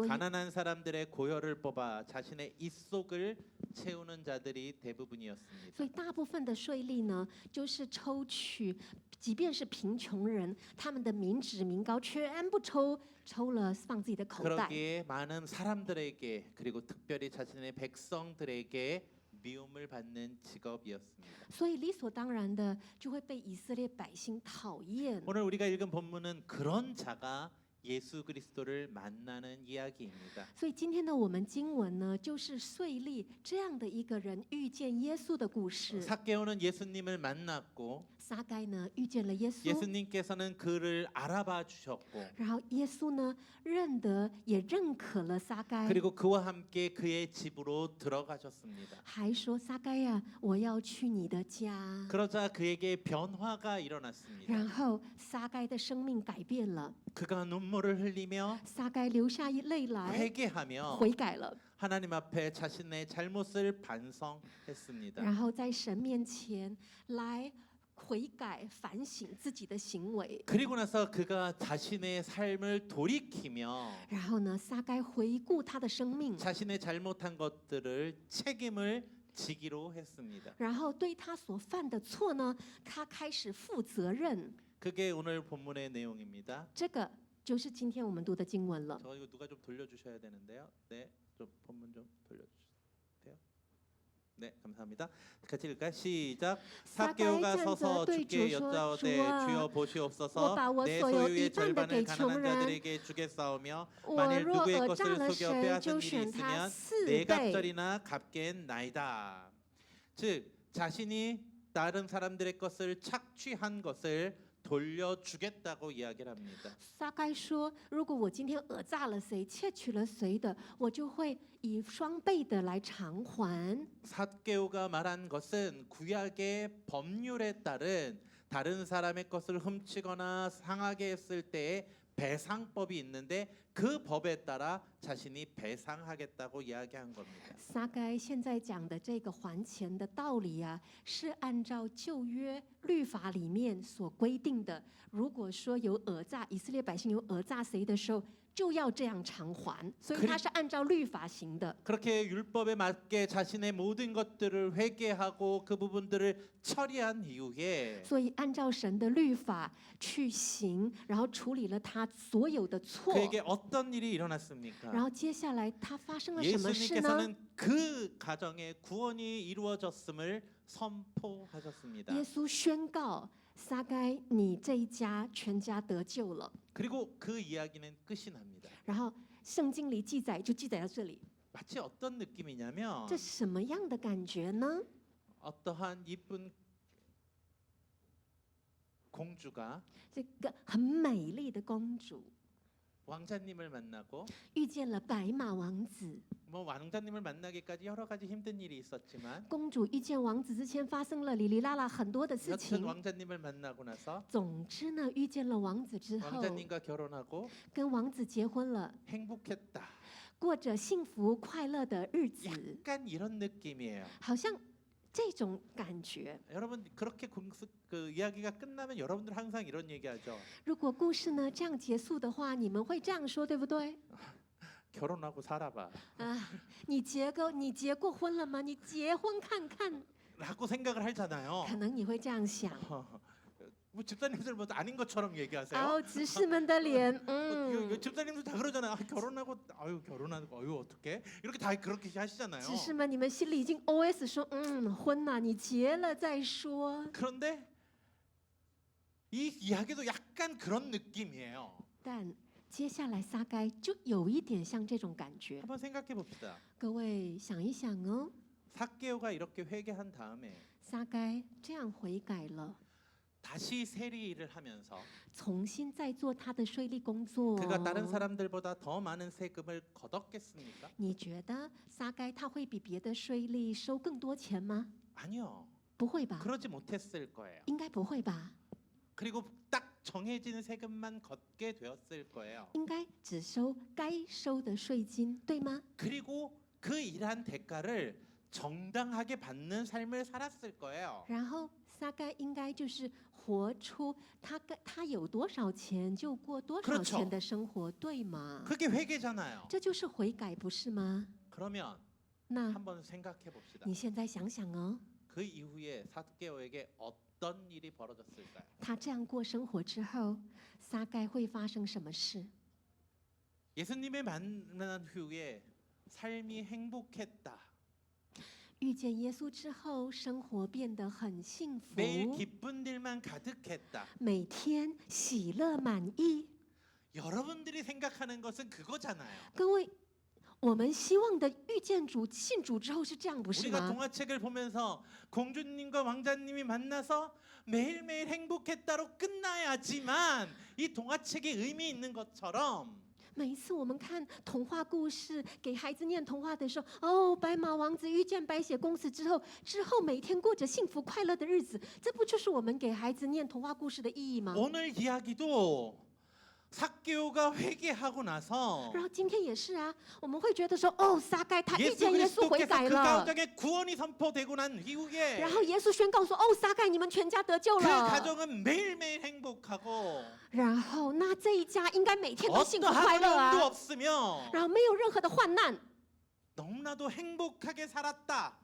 가난한 사람들의 고열을 뽑아 자신의 입속을 채우는 자들이 대부분이었습니다. 所以大部分的税吏呢，就是抽取，即便是贫穷人，他们的民脂民膏全部抽了放自己的口袋。 그러기에 많은 사람들에게 그리고 특별히 자신의 백성들에게 미움을 받는 직업이었습니다. 所以理所当然的就会被以色列百姓讨厌。 오늘 우리가 읽은 본문은 그런 자가 예수 그리스도를 만나는 이야기입니다. 所以今天的我们经文呢，就是税吏这样的一个人遇见耶稣的故事。 삭개오는 예수님을 만났고 撒该呢遇见了耶稣， 예수님께서는 그를 알아봐 주셨고 然后耶稣呢认得也认可了撒该， 그리고 그와 함께 그의 집으로 들어가셨습니다. 还说撒该呀，我要去你的家。 그러자 그에게 변화가 일어났습니다. 然后撒该的生命改变了， 그가 눈물을 흘리며 撒该流下泪来， 회개하며 悔改了， 하나님 앞에 자신의 잘못을 반성했습니다. 然后在神面前来悔改反省自己的行为。 그리고 나서 그가 자신의 삶을 돌이키며 然后呢，撒该回顾他的生命， 자신의 잘못한 것들을 책임을 지기로 했습니다. 然后对他所犯的错呢，他开始负责任。 그게 오늘 본문의 내용입니다. 这个就是今天我们读的经文了。 저 이거 누가 좀 돌려주셔야 되는데요. 네, 좀 본문 좀 돌려주세요. 네, 감사합니다. 같이 읽을까요? 시작. 삭개오가 서서 주께 여짜오되 주여 보시옵소서 내 소유의 절반을 가난한 자들에게 주겠사오며 만일 누구의 것을 속여 빼앗은 일이 있으면 네 갑절이나 갚겠나이다. 즉 자신이 다른 사람들의 것을 착취한 것을 돌려주겠다고 이야기를 합니다. 撒该说：“如果我今天讹诈了谁，窃取了谁的，我就会以双倍的来偿还。” 삭개오가 말한 것은 구약의 법률에 따른 다른 사람의 것을 훔치거나 상하게 했을 때의 배상법이 있는데 그 법에 따라 자신이 배상하겠다고 이야기한 겁니다. 撒该现在讲的这个还钱的道理啊，是按照旧约律法里面所规定的。如果说有讹诈，以色列百姓有讹诈谁的时候，就要这样偿还，所以他是按照律法行的。 그렇게 율법에 맞게 자신의 모든 것들을 회개하고 그 부분들을 처리한 이후에 所以按照神的律法去行，然后处理了他所有的错。 그에게 어떤 일이 일어났습니까? 然后接下来他发生了什么事呢？ 예수님께서는 그 가정에 구원이 이루어졌음을 선포하셨습니다. 耶稣宣告撒该，你这一家全家得救了。 그리고 그 이야기는 끝이 납니다. 然后圣经里记载就记载到这里， 마치 어떤 느낌이냐면 这是什么样的感觉呢？ 어떠한 이쁜 공주가 这个很美丽的公主 왕자님을 만나고 遇见了白马王子。 뭐 왕자님을 만나기까지 여러 가지 힘든 일이 있었지만 公主遇见王子之前发生了哩哩啦啦很多的事 여튼 情。 왕자님을 만나고 나서 总之呢，遇见了王子之后， 왕자님과 결혼하고 跟王子结婚了， 행복했다. 过着幸福快乐的日子， 약간 이런 느낌이에요. 好像这种感觉。 여러분 그렇게 그 이야기가 끝나면 여러분들 항상 이런 얘기하죠. 如果故事呢这样结束的话，你们会这样说，对不对？ 결혼하고 살아봐. 啊，你结过婚了吗？你结婚看看， 라고 생각을 하잖아요. 可能你会这样想。 뭐 집사님들 뭐 아닌 것처럼 얘기하세요. 然后执事们的脸， 집사님들 다 그러잖아요. 아, 결혼하고 결혼하고 어떻게 이렇게 다 그렇게 하시잖아요. 执事们，你们心里已经 OS 说，婚呐，你结了再说。 그런데 이 이야기도 약간 그런 느낌이에요. 但接下来撒该就有一点像这种感觉。 한번 생각해 봅시다. 各位想一想哦， 삭개오가 이렇게 회개한 다음에 撒该这样悔改了， 다시 세리 일을 하면서 重新再做他的税吏工作。 그가 다른 사람들보다 더 많은 세금을 거뒀겠습니까? 你觉得撒该他会比别的税吏收更多钱吗？ 아니요. 不会吧？ 그러지 못했을 거예요. 应该不会吧？ 그리고 딱 정해진 세금만 걷게 되었을 거예요. 应该只收该收的税金，对吗？ 그리고 그 일한 대가를 정당하게 받는 삶을 살았을 거예요. 然后撒该应该就是活出他有多少钱就过多少 그렇죠 钱的生活，对吗？ 그게 회개잖아요. 这就是悔改，不是吗？ 그러면 那 한번 생각해 봅시다. 你现在想想哦， 그 이후에 삭개오에게 어떤 일이 벌어졌을까요? 他这样过生活之后，撒该会发生什么事？ 예수님의 만난 후에 삶이 행복했다. 遇见耶稣之后，生活变得很幸福， 매일 기쁜 일만 가득했다. 每天喜乐满意。 여러분들이 생각하는 것은 그거잖아요. 各位，我们希望的遇见主、信主之后是这样，不是 우리가 吗？ 동화책을 보면서 공주님과 왕자님이 만나서 매일매일 행복했다로 끝나야지만 이 동화책이 의미 있는 것처럼 每一次我们看童话故事，给孩子念童话的时候，哦，白马王子遇见白雪公主之后，每天过着幸福快乐的日子，这不就是我们给孩子念童话故事的意义吗？ 오늘 이야기도 삭개오가 회개하고 나서 然后今天也是啊，我们会觉得说，哦，撒该他遇 예수 见耶稣悔 그리스도께서 改 그 了， 가정에 구원이 선포되고 난 이후에 然后耶稣宣告说，哦，撒该你们全家得救 그 了， 가정은 매일매일 행복하고 然后那这一家应该每天都幸福快 어떠한 乐 어려움도 啊， 없으며 然后没有任何的患难， 너무나도 행복하게 살았다.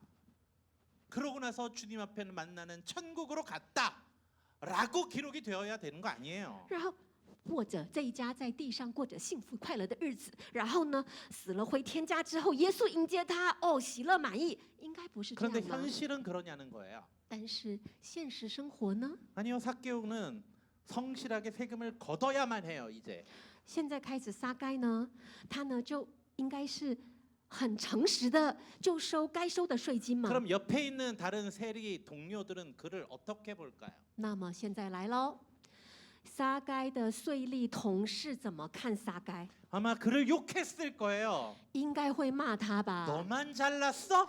그러고 나서 주님 앞에 만나는 천국으로 갔다라고 기록이 되어야 되는 거 아니에요. 然后过着这一家在地上过着幸福快乐的日子，然后呢，死了回天家之后，耶稣迎接他，哦，喜乐满意，应该不是这 그런데 样吗？ 현실은 그러냐는 거예요. 但是现实生活呢？ 아니요, 삭개오는 성실하게 세금을 걷어야만 해요. 이제 现在开始撒该呢，他呢就应该是很诚实的，就收该收的税金嘛。 그럼 옆에 있는 다른 세리 동료들은 그를 어떻게 볼까요? 那么现在来喽，撒该的税吏同事怎么看撒该？ 아마 그를 욕했을 거예요. 应该会骂他吧？ 너만 잘났어?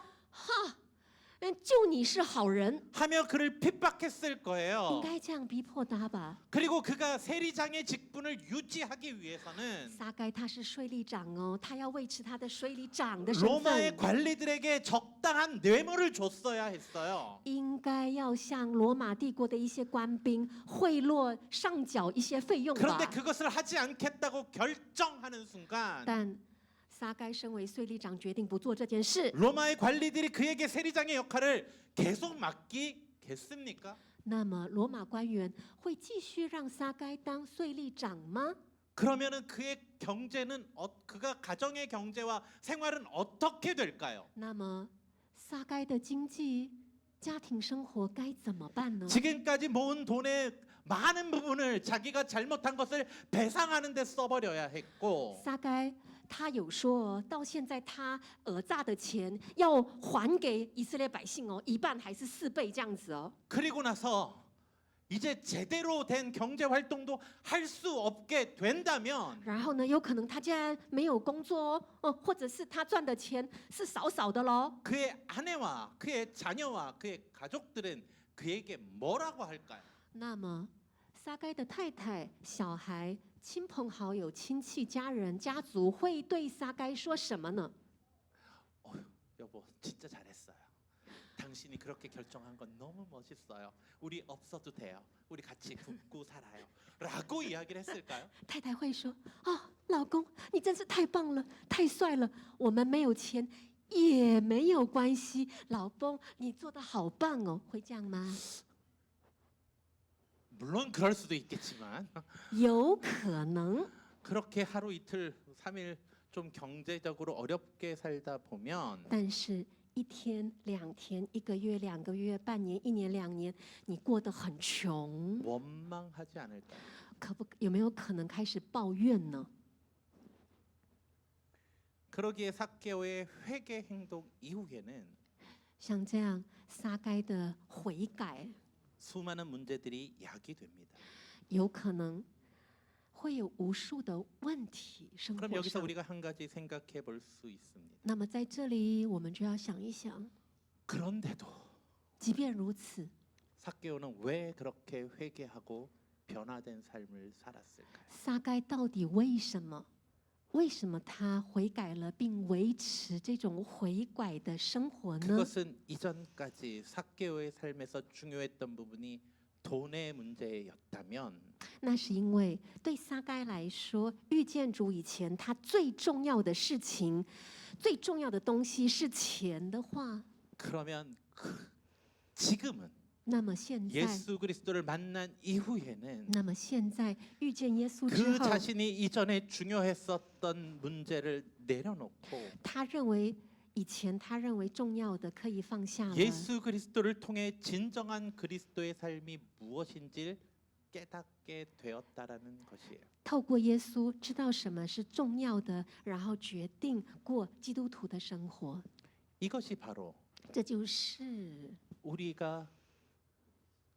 就你是好人， 하며 그를 핍박했을 应 거예요. 该这样逼迫他吧？ 그리고 그가 세리장의 직분을 유지하기 위해서는 撒该他是税吏长哦，他要维持他的税吏长的身 로마의 份， 관리들에게 적당한 뇌물을 줬어야 했어요. 应该要向罗马帝国的一些官兵贿赂上缴一些费用 그런데 吧。 그것을 하지 않겠다고 결정하는 순간 但撒该身为税吏长，决定不做这件事。 로마의 관리들이 그에게 세리장의 역할을 계속 맡기겠습니까? 那么罗马官员会继续让撒该当税吏长吗？ 그러면은 그의 경제는 그가 가정의 경제와 생활은 어떻게 될까요? 那么撒该的经济、家庭生活该怎么办呢？ 지금까지 모은 돈의 많은 부분을 자기가 잘못한 것을 배상하는 데 써버려야 했고 撒该他有说，到现在他赧的钱要还给以色列百姓哦，一半还是4倍这样子哦。 그리고 나서 이제 제대로 된 경제 활동도 할 수 없게 된다면 然后呢，有可能他竟然没有工作哦，或者是他赚的钱是少少的喽。 그의 아내와 그의 자녀와 그의 가족들은 그에게 뭐라고 할까요? 那么撒该的太太、小孩、亲朋好友、亲戚、家人、家族会对撒该说什么呢？ 여보 진짜 잘했어요. 당신이 그렇게 결정한 건 너무 멋있어요. 우리 없어도 돼요. 우리 같이 굶고 살아요. 라고 이야기를 했을까요? 太太会说：“哦，老公，你真是太棒了，太帅了。我们没有钱也没有关系，老公，你做的好棒哦。”会这样吗？ 물론 그럴 수도 있겠지만 有可能， 그렇게 하루 이틀 3일 좀 경제적으로 어렵게 살다 보면 但是1天、2天、1个月、2个月、半年、1年、2年，你过得很穷， 원망하지 않을까요? 有没有可能开始抱怨呢？ 그러기에 삭개오의 회개 행동 이후에는 像这样撒该的悔改， 수많은 문제들이 야기됩니다. 有可能会有无数的问题生 그럼 活 여기서 上。 우리가 한 가지 생각해 볼 수 있습니다. 那么在这里，我们就要想一想， 그런데도 即便如此， 삭개오는 왜 그렇게 회개하고 변화된 삶을 살았을까요? 撒该到底为什么为什么他悔改了，并维持这种悔改的生活呢？ 그것은 이전까지 삭개오의 삶에서 중요했던 부분이 돈의 문제였다면 那是因为对撒该来说，遇见主以前，他最重要的事情、最重要的东西是钱的话， 그러면 지금은 那么现在， 예수 그리스도를 만난 이후에는 那么现在遇见耶稣之 그 后， 자신이 이전에 중요했었던 문제를 내려놓고 他认为以前他认为重要的可以放下了。 예수 그리스도를 통해 진정한 그리스도의 삶이 무엇인지를 깨닫게 되었다라는 것이에요. 透过耶稣知道什么是重要的，然后决定过基督徒的生活。 이것이 바로 这就是 우리가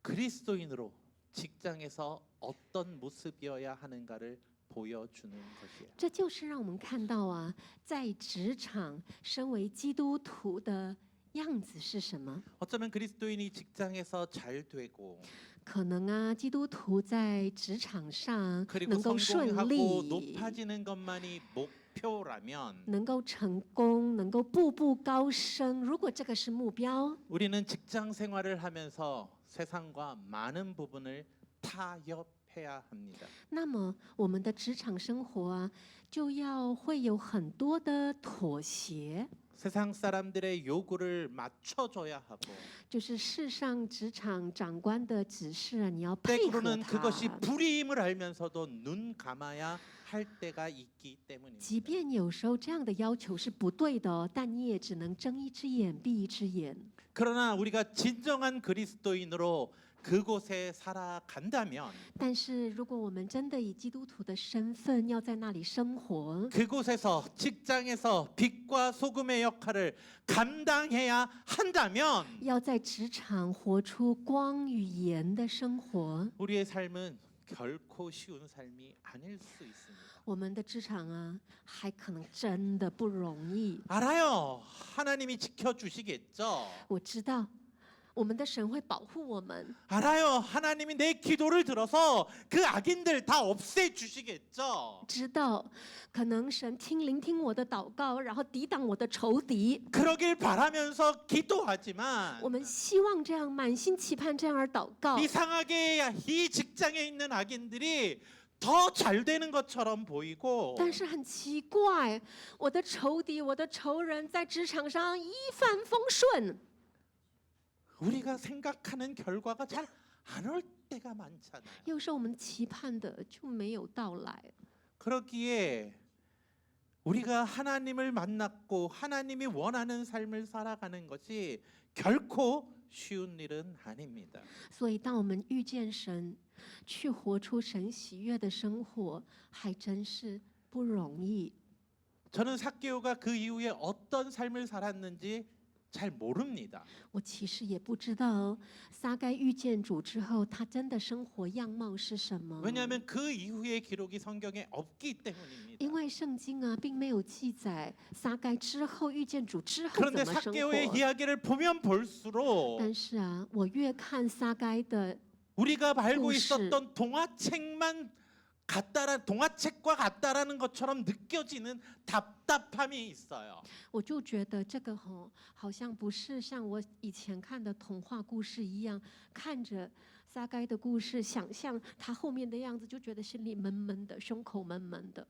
그리스도인으로 직장에서 어떤 모습이어야 하는가를 보여주는 것이에요. 这就是让我们看到啊，在职场身为基督徒的样子是什么？ 어쩌면 그리스도인이 직장에서 잘 되고 可能啊，基督徒在职场上 그리고 能够顺 성공하고 利， 높아지는 것만이 목표라면 能够成功，能够步步高升。如果这个是目标， 우리는 직장 생활을 하면서 세상과 많은 부분을 타협해야 합니다. 那么我们的职场生活啊，就要会有很多的妥协， 세상 사람들의 요구를 맞춰줘야 하고 就是世上职场长官的指示啊，你要配合 때로는 他。 그것이 불이임을 알면서도 눈 감아야 할 때가 있기 때문입니다. 即便有时候这样的要求是不对的哦，但你也只能睁一只眼闭一只眼。 그러나 우리가 진정한 그리스도인으로 그곳에 살아간다면 但是如果我们真的以基督徒的身份要在那里生活， 그곳에서 직장에서 빛과 소금의 역할을 감당해야 한다면 要在职场活出光与盐的生活， 우리의 삶은 결코 쉬운 삶이 아닐 수 있습니다. 我们的职场啊，还可能真的不容易。 알아요. 하나님이 지켜주시겠죠. 我知道，我们的神会保护我们。 알아요. 하나님이 내 기도를 들어서 그 악인들 다 없애주시겠죠. 知道，可能神聆听我的祷告，然后抵挡我的仇敌。 그러길 바라면서 기도하지만 我们希望这样，满心期盼这样而祷告。 이상하게 이 직장에 있는 악인들이 더 잘 되는 것처럼 보이고 但是很奇怪，我的仇敌、我的仇人在职场上一帆风顺， 우리가 생각하는 결과가 잘 안 올 때가 많잖아요. 有时候我们期盼的就没有到来。 그러기에 우리가 하나님을 만났고 하나님이 원하는 삶을 살아가는 것이 결코 쉬운 일은 아닙니다. 所以，当我们遇见神，去活出神喜悦的生活，还真是不容易。 저는 삭개오가 그 이후에 어떤 삶을 살았는지 잘 모릅니다. 我其实也不知道撒该遇见主之后，他真的生活样貌是什么。 왜냐하면 그 이후의 기록이 성경에 없기 때문입니다. 因为圣经啊，并没有记载撒该之后遇见主之后 그런데 怎么生 삭개오의 活。 이야기를 보면 볼수록 但是啊，我越看撒该的， 우리가 알고故事. 있었던 동화책과 같다라는 것처럼 느껴지는 답답함이 있어요. 我就觉得这个好像不是像我以前看的童话故事一样，看着撒该的故事，想象他后面的样子，就觉得心里闷闷的，胸口闷闷的。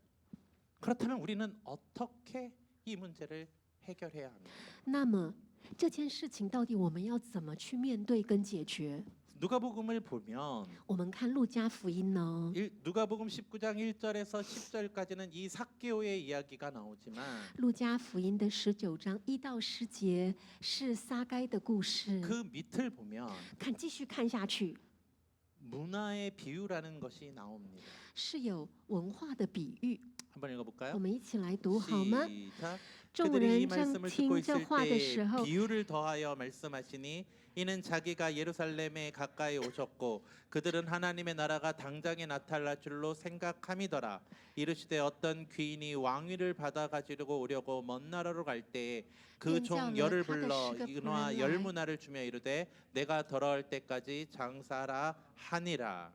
그렇다면 우리는 어떻게 이 문제를 해결해야 합니까? 那么这件事情到底我们要怎么去面对跟解决？ 누가복음을 보면 我们看路加福音呢， 누가복음 19장 1절에서 10절까지는 이 삭개오의 이야기가 나오지만 路加福音的19章1到10节是撒该的故事。 그 밑을 보면 继续看下去， 문화의 비유라는 것이 나옵니다. 是有文化的比喻。 한번 我 읽어볼까요? 们一起来读好吗？ 시작. 众 그들이 이 人正 말씀을 듣고 听这 있을 话的时 때 候， 비유를 더하여 말씀하시니 이는 자기가 예루살렘에 가까이 오셨고 그들은 하나님의 나라가 당장에 나타날 줄로 생각함이더라. 이르시되 어떤 귀인이 왕위를 받아 가지고 오려고 먼 나라로 갈 때에 그 종 열을 불러 은화 열문화를 주며 이르되 내가 돌아올 때까지 장사라 하니라.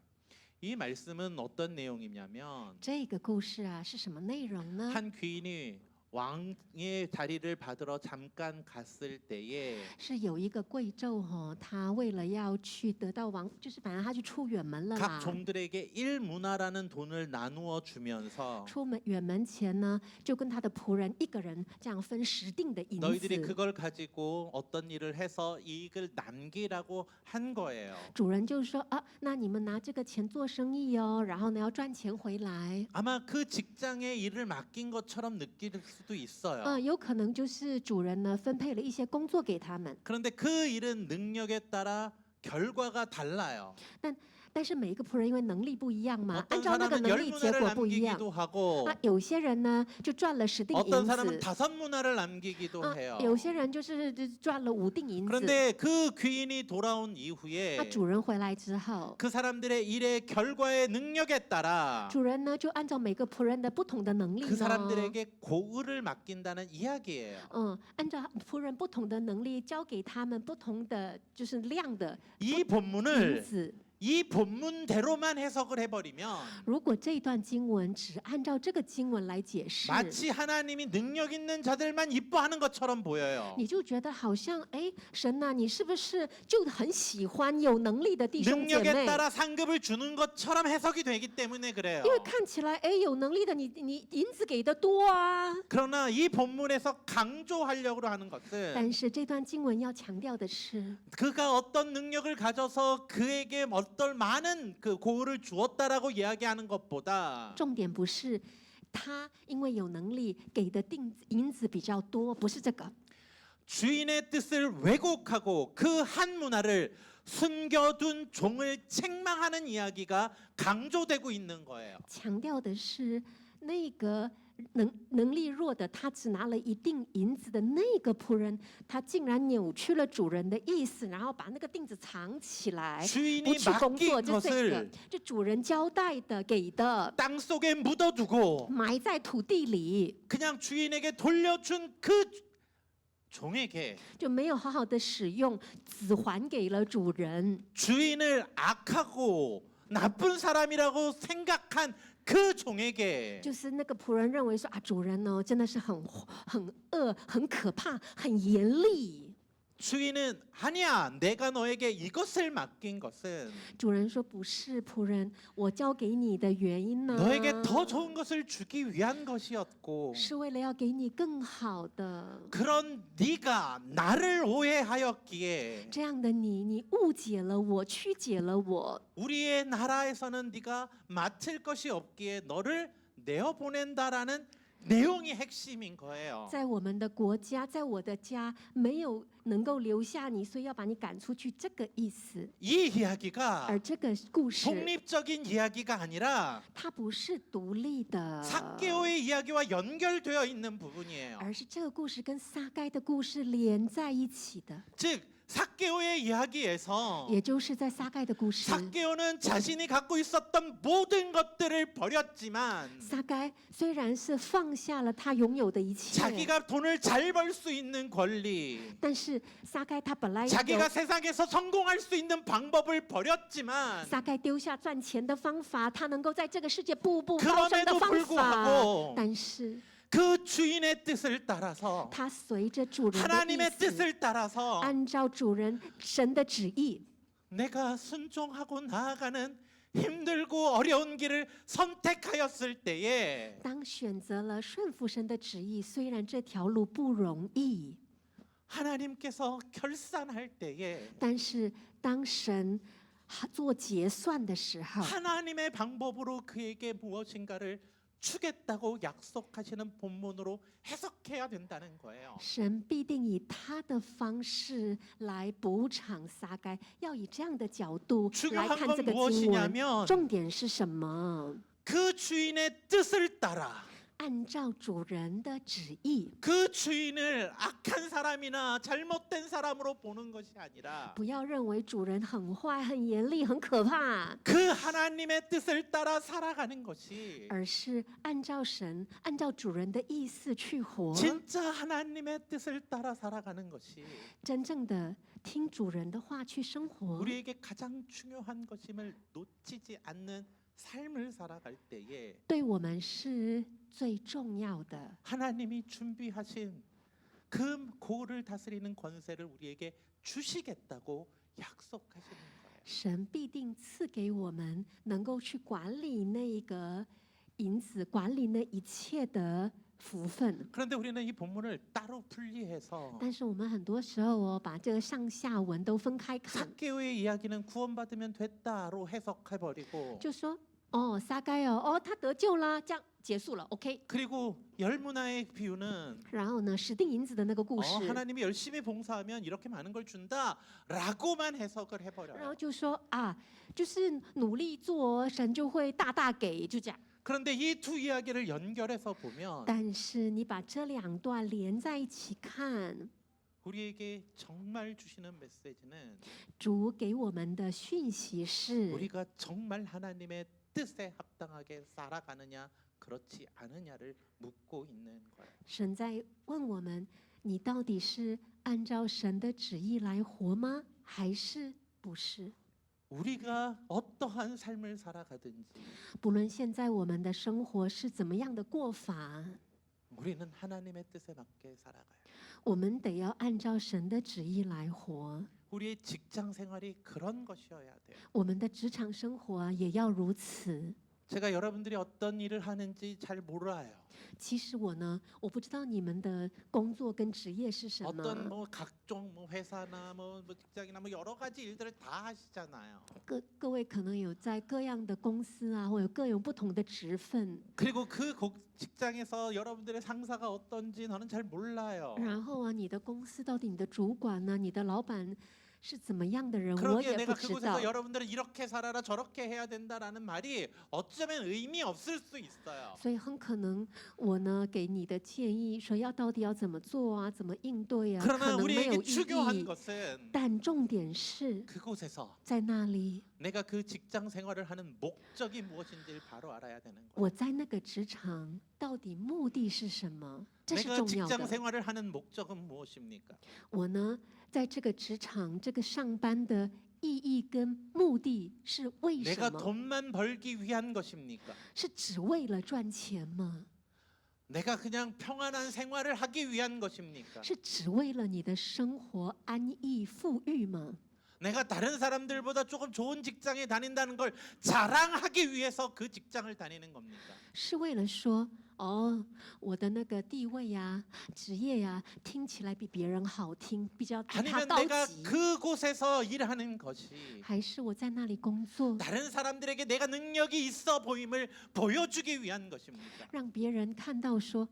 이 말씀은 어떤 내용이냐면 这个故事啊是什么内容呢？ 한 귀인이 왕의 자리를 받으러 잠깐 갔을 때에 是有一个贵胄他为了要去得到王，就是反正他去出远门了 각 啦。 종들에게 1문화라는 돈을 나누어 주면서 出门远门前呢，就跟他的仆人一个人这样分时定的银 너희들이 子。 그걸 가지고 어떤 일을 해서 이익을 남기라고 한 거예요. 主人就说啊，那你们拿这个钱做生意哦，然后呢要赚钱回来。 아마 그 직장에 일을 맡긴 것처럼 느낄 수도 있어요. 有可能就是主人呢分配了一些工作给他们， 그런데 그 일은 능력에 따라 결과가 달라요. 但是每一个仆人因为能力不一样嘛， 어떤 按照那个 사람은 能力结 10문화를 果不一样。 남기기도 하고 有些人呢就赚了10锭 어떤 银 사람은 子， 5문화를 남기기도 해요. 有些人就是赚了5锭银子。 그런데 그 귀인이 돌아온 이후에 那主人回来之后， 그 사람들의 일의 결과의 능력에 따라 主人呢就按照每个仆人的不同的能力 그 呢， 사람들에게 고을을 맡긴다는 이야기예요. 按照仆人不同的能力交给他们不同的就是量的 이 银 본문을 子。 이 본문대로만 해석을 해버리면 如果这一段经文只按照这个经文来解释， 마치 하나님이 능력 있는 자들만 이뻐하는 것처럼 보여요. 你就觉得好像哎，神呐、你是不是就很喜欢有能力的弟兄姐 능력에 妹？ 따라 상급을 주는 것처럼 해석이 되기 때문에 그래요. 因为看起来哎，有能力的你银子给的多啊。 그러나 이 본문에서 강조하려고 하는 것은 但是这段经文要强调的是， 그가 어떤 능력을 가져서 그에게 어떤 많은 그 고을을 주었다라고 이야기하는 것보다 重点不是他因为有能力给的银子比较多，不是这个。 주인의 뜻을 왜곡하고 그 한 문화를 숨겨둔 종을 책망하는 이야기가 강조되고 있는 거예요. 强调的是那个能力弱的，他只拿了1锭银子的那个仆人，他竟然扭曲了主人的意思，然后把那个锭子藏起来，不 주인이 去工作， 맡긴 就这个 것을 ，就主人交代的给的， 땅 속에 묻어두고 埋在土地里， 그냥 주인에게 돌려준 그 종에게 就没有好好的使用，只还给了主人。 주인을 악하고 나쁜 사람이라고 생각한 그 종에게 就是那个仆人认为说啊，主人呢真的是很恶、很可怕、很严厉。 주인은 아니야 내가 너에게 이것을 맡긴 것은 主人说不是，仆人，我交给你的原因呢， 너에게 더 좋은 것을 주기 위한 것이었고 是为了要给你更好的。 그런 네가 나를 오해하였기에 这样的你误解了我，曲解了我。 우리의 나라에서는 네가 맡을 것이 없기에 너를 내어 보낸다라는 내용이 핵심인 거예요. 在我们的国家，在我的家，没有能够留下你，所以要把你赶出去，这个意思。 이 이야기가 而这个故事， 독립적인 이야기가 아니라 它不是独立的， 삭개오의 이야기와 연결되어 있는 부분이에요. 而是这个故事跟撒该的故事连在一起的。 즉 삭개오의 이야기에서 也就是在撒该的故事， 삭개오는 자신이 갖고 있었던 모든 것들을 버렸지만 撒该虽然是放下了他拥有的一切， 자기가 돈을 잘 벌 수 있는 권리 但是撒该他本来有 자기가 세상에서 성공할 수 있는 방법을 버렸지만 撒该丢下赚钱的方法，他能够在这个世界步步高升 그럼에도 的方法， 불구하고 但是 그 주인의 뜻을 따라서 他随着主人的意 하나님의 思， 뜻을 따라서 按照主人神的旨意， 내가 순종하고 나아가는 힘들고 어려운 길을 선택하였을 때에 当选择了顺服神的旨意，虽然这条路不容易， 하나님께서 결산할 때에 但是当神做结算的时候， 하나님의 방법으로 그에게 무엇인가를 주겠다고 약속하시는 본문으로 해석해야 된다는 거예요. 神必定以他的方式来补偿撒该，要以这样的角度来 중요한 看 건 这个经文。 무엇이냐면 重点是什么？ 그 주인의 뜻을 따라 按照主人的旨意， 그 주인을 악한 사람이나 잘못된 사람으로 보는 것이 아니라 不要认为主人很坏、很严厉、很可怕， 그 하나님의 뜻을 따라 살아가는 것이 而是按照神、按照主人的意思去活， 진짜 하나님의 뜻을 따라 살아가는 것이 真正的听主人的话去生活， 우리에게 가장 중요한 것임을 놓치지 않는 삶을 살아갈 때에 对我们是最重要的。 하나님이 준비하신 그 고를 다스리는 권세를 우리에게 주시겠다고 약속하시는 거예요. 神必定赐给我们能够去管理那个银子，管理那一切的福分。 그런데 우리는 이 본문을 따로 분리해서 但是我们很多时候把这个上下文都分开看， 삭개오의 이야기는 구원받으면 됐다로 해석해버리고 就说撒该他得救啦，这样结束了，OK。 그리고 열문화의 비유는 然后呢，十锭银子的那个故事， 하나님이 열심히 봉사하면 이렇게 많은 걸 준다라고만 해석을 然后 해버려요. 就说就是努力做，神就会大大给，就这样。 그런데 이 두 이야기를 연결해서 보면 但是你把这两段连在一起看， 우리에게 정말 주시는 메시지는 主给我们的讯息是： 우리가 정말 하나님의 뜻에 합당하게 살아가느냐 그렇지 않느냐를 묻고 있는 거예요. 神在问我们，你到底是按照神的旨意来活吗？还是不是？ 우리가 어떠한 삶을 살아가든지 不论现在我们的生活是怎么样的过法， 우리는 하나님의 뜻에 맞게 살아가요. 我们得要按照神的旨意来活。 우리의 직장 생활이 그런 것이어야 돼요. 我们的职场生活也要如此。 제가 여러분들이 어떤 일을 하는지 잘 몰라요. 其实我不知道你们的工作跟职业是什 어떤 么。 뭐 각종 뭐 회사나 뭐 직장이나 뭐 여러 가지 일들을 다 하시잖아요. 各位可能有在各样的公司或有各有不同的职分。 그리고 그 직장에서 여러분들의 상사가 어떤지 너는 잘 몰라요. 然后你的公司到底你的主管呢？你的老板是怎么样的人？我 그러기에 也 내가 不知道 그곳에서 。 여러분들은 이렇게 살아라 저렇게 해야 된다라는 말이 어쩌면 의미 없을 수 있어요. 所以很可能我呢给你的建议说到底要怎么做怎么应对可 그러나 能没 우리에게 有意 중요한 义。 것은 但重点是 그곳에서 在那里， 내가 그 직장 생활을 하는 목적이 무엇인지를 바로 알아야 되는 거예요. 我在那个职场到底目的是什么？这是 내가 重要 직장 的。 생활을 하는 목적은 무엇입니까? 我呢在这个职场这个上班的意义跟目的是为什 내가 么？ 돈만 벌기 위한 것입니까? 是只为了赚钱吗？ 내가 그냥 평안한 생활을 하기 위한 것입니까? 是只为了你的生活安逸富裕吗？ 내가 다른 사람들보다 조금 좋은 직장에 다닌다는 걸 자랑하기 위해서 그 직장을 다니는 겁니까? 是为了说我的那个地位职业听起来比别人好听，比他 아니면 高 내가 级， 그곳에서 일하는 것이 还是我在那里工作， 다른 사람들에게 내가 능력이 있어 보임을 보여주기 위한 것입니까? 让别人看到说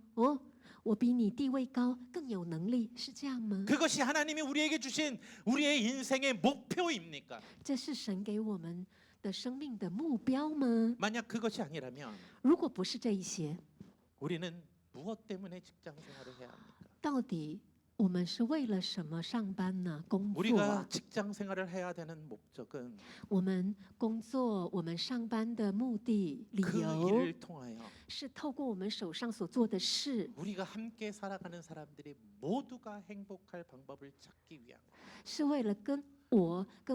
我比你地位高，更有能力，是这样吗？ 그것이 하나님이 우리에게 주신 우리의 인생의 목표입니까? 这是神给我们的生命的目标吗？ 만약 그것이 아니라면 如果不是这一些， 우리는 무엇 때문에 직장 생활을 해야 합니까? 到底我们是为了什么上班呢？工作 우리가 직장 생활을 해야 되는 목적은 我们工作，我们上班的目的、理 그 由 일을 통하여 是透过我们手上所做的事， 우리가 함께 살아가는 사람들이 모두가 행복할 방법을 찾기 위한 거예요. 是为了跟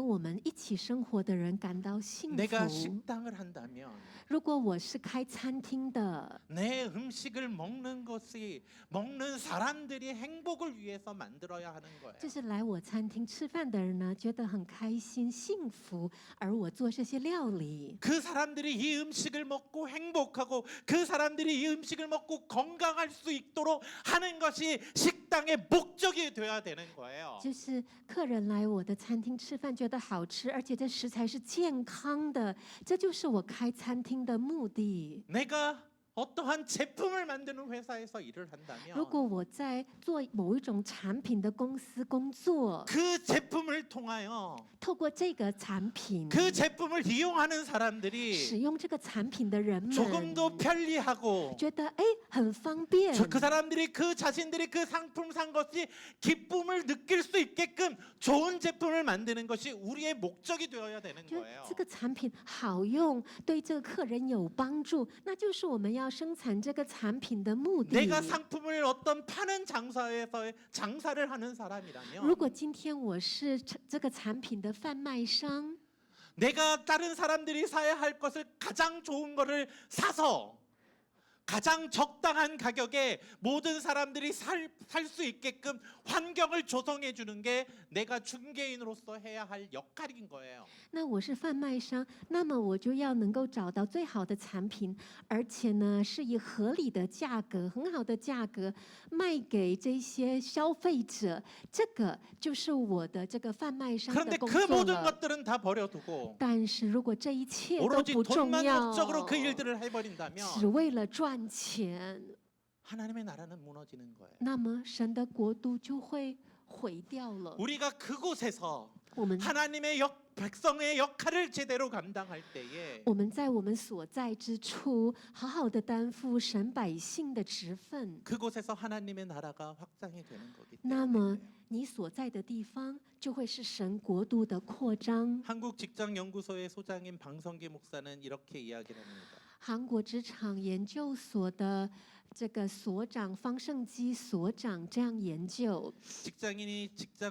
我们一起生活的人感到幸 내가 福。 식당을 한다면 如果我是开餐厅的， 내 음식을 먹는 것이 먹는 사람들이 행복을 위해서 만들어야 하는 거예요. 就是来我餐厅吃饭的人呢，觉得很开心、幸福，而我做这些料理， 그 사람들이 이 음식을 먹고 행복하고 그 사람들이 이 음식을 먹고 건강할 수 있도록 하는 것이 식당의 목적이 되어야 되는 거예요. 就是客人来我的餐厅吃饭觉得好吃，而且这食材是健康的，这就是我开餐厅的目的。 내가 어떠한 제품을 만드는 회사에서 일을 如 한다면 果我在做某一种产品的公司工作， 그 제품을 통하여 透过这个产品， 그 제품을 이용하는 使 사람들이 用这个产品的人 조금 더 们 편리하고 觉得很方便， 그 사람들이 그 자신들이 그 상품 산 것이 기쁨을 느낄 수 있게끔 좋은 제품을 만드는 것이 우리의 목적이 되어야 되는 就 거예요. 这个产品好用，对这个客人有帮助，那就是我们要生产这个产品的目的。 내가 상품을 어떤 파는 장사에서 장사를 하는 如 사람이라면 果今天我是这个产品的贩卖商， 내가 다른 사람들이 사야 할 것을 가장 좋은 거를 사서 가장 적당한 가격에 모든 사람들이 살 수 있게끔 환경을 조성해 주는 게 내가 중개인으로서 해야 할 역할인 거예요. 那我是贩卖商，那么我就要能够找到最好的产品，而且呢是以合理的价格、很好的价格卖给这些消费者。这个就是我的这个贩卖商 그런데 的工 그 作 모든 了。 것들은 다 버려두고 但是如果这一切都 오로지 不重 돈만 要， 목적으로 그 일들을 해버린다면 只为了赚钱， 하나님의 나라는 무너지는 거예요. 那么神的国度就会毁掉了。 우리가 그곳에서 我们 하나님의 백성의 역할을 제대로 감당할 때에 我们在我们所在之处，好好的担负神百姓的职分。 그곳에서 하나님의 나라가 확장이 되는 거기 那么 때문에 你所在的地方就会是神国度的扩张。 한국 직장 연구소의 소장인 방성기 목사는 이렇게 이야기를 합니다. 韩国职场研究所的这个所长方胜基所长这样研究，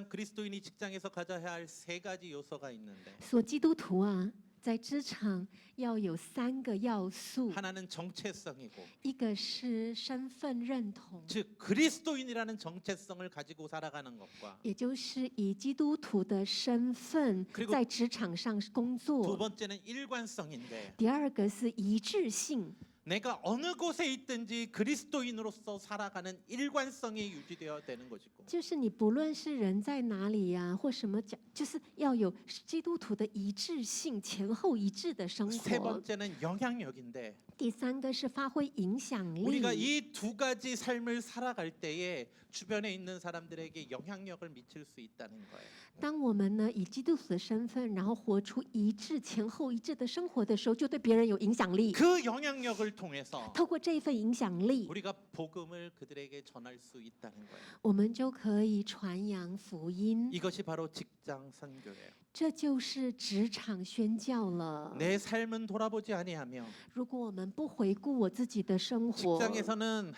그리스도인이 직장에서 가져야 할 세 가지 요소가 있는데 说基督徒啊，在职场要有3个要素， 하나는 정체성이고 一个是身份认同， 즉 그리스도인이라는 정체성을 가지고 살아가는 것과 也就是以基督徒的身份 그리고 在职场上工 두 作。 번째는 일관성인데 第二个是一致性， 내가 어느 곳에 있든지 그리스도인으로서 살아가는 일관성이 유지되어야 되는 것이고 就是你不论是人在哪里呀、或什么讲，就是要有基督徒的一致性，前后一致的生 세 活。 번째는 영향력인데 第3个是发挥影响 우리가 力。 이 두 가지 삶을 살아갈 때에 주변에 있는 사람들에게 영향력을 미칠 수 있다는 거예요. 当我们呢以基督徒的身份，然后活出一致、前后一致的生活的时候，就对别人有影响力。 그 영향력을 통해서 透过这份影响力， 우리가 복음을 그들에게 전할 수 있다는 거예요. 我们就可以传扬福音。 이것이 바로 직장 선교예요. 这就是职场宣教了。 내 삶은 돌아보지 아니하며 如果我们不回顾我自己的生活， 직장에서는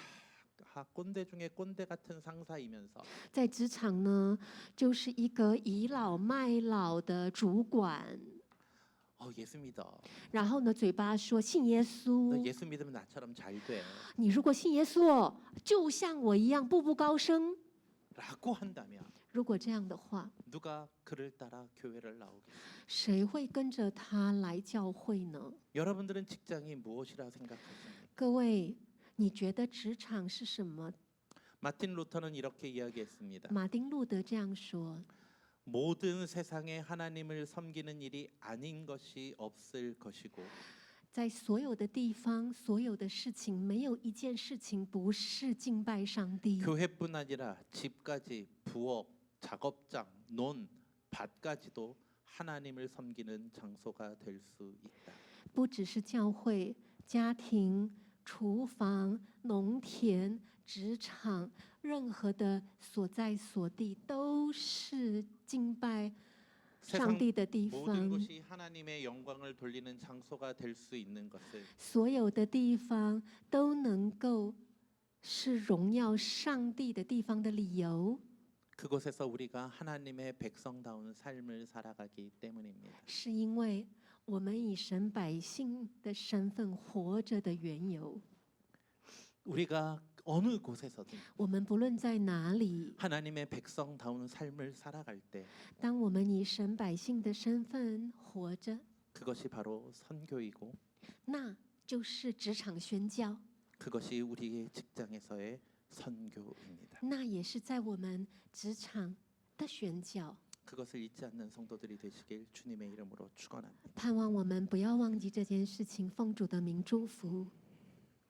꼰대 중에 꼰대 같은 상사이면서 在职场呢，就是一个倚老卖老的主管， 예수 믿어. 然后呢，嘴巴说信耶 너 稣， 예수 믿으면 나처럼 잘 돼. 你如果信耶稣哦，就像我一样步步高升。 라고 한다면 如果这样的话， 누가 그를 따라 교회를 나오겠어요? 谁会跟着他来教会呢？ 여러분들은 직장이 무엇이라 생각하십니까? 各位，你觉得职场是什么？ 마틴 루터는 이렇게 이야기했습니다. 马丁路德这样说： 모든 세상에 하나님을 섬기는 일이 아닌 것이 없을 것이고 在所有的地方，所有的事情，没有一件事情不是敬拜上帝。 교회뿐 아니라 집까지 부엌, 작업장, 논, 밭까지도 하나님을 섬기는 장소가 될 수 있다. 不只是教会、家庭、厨房、农田、职场，任何的所在所地都是敬拜上帝的地 모든 方。 곳이 하나님의 영광을 돌리는 장소가 될 수 있는 것을 所有的地方都能够是荣耀上帝的地方的理由， 그곳에서 우리가 하나님의 백성다운 삶을 살아가기 때문입니다. 是因为我们以神百姓的身份活着的缘由。 우리가 어느 곳에서든 我们不论在哪里， 하나님의 백성다운 삶을 살아갈 때 当我们以神百姓的身份活着， 그것이 바로 선교이고 那就是职场宣教， 그것이 우리의 직장에서의 선교입니다. 那也是在我们职场的宣教。 그것을 잊지 않는 성도들이 되시길 주님의 이름으로 축원합니다. 盼望我们不要忘记这件事情，奉主的名祝福。